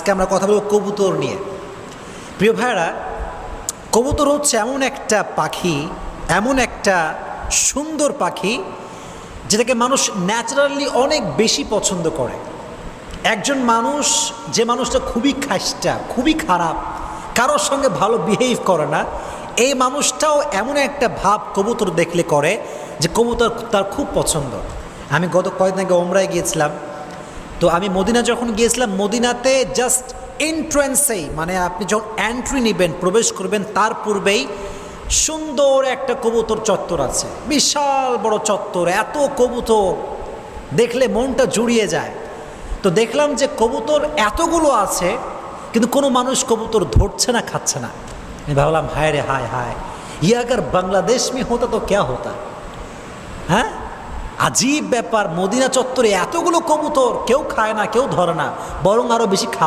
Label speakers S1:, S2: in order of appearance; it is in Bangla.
S1: আজকে আমরা কথা বলব কবুতর নিয়ে। প্রিয় ভাইরা, কবুতর হচ্ছে এমন একটা পাখি, এমন একটা সুন্দর পাখি যেটাকে মানুষ ন্যাচারালি অনেক বেশি পছন্দ করে। একজন মানুষ, যে মানুষটা খুবই খাস্টা, খুবই খারাপ, কারোর সঙ্গে ভালো বিহেভ করে না, এই মানুষটাও এমন একটা ভাব কবুতর দেখলে করে যে কবুতর তার খুব পছন্দ। আমি গত কয়েকদিন আগে ওমরায় গিয়েছিলাম, তো আমি মদিনা যখন গিয়েছিলাম, মদিনাতে জাস্ট এন্ট্রান্সেই, মানে আপনি যখন এন্ট্রি নেবেন, প্রবেশ করবেন, তার পূর্বেই সুন্দর একটা কবুতর চত্বর আছে, বিশাল বড় চত্বর, এত কবুতর দেখলে মনটা জুড়িয়ে যায়। তো দেখলাম যে কবুতর এতগুলো আছে, কিন্তু কোনো মানুষ কবুতর ধরছে না, খাচ্ছে না। আমি ভাবলাম, হায় রে হায় হায়, ये अगर बांग्लादेश में होता तो क्या होता। হ্যাঁ, আজীব ব্যাপার, মদিনা চত্বরে এতগুলো কবুতর, কেউ খায় না, কেউ ধরে না, বরং আরও বেশি খাওয়া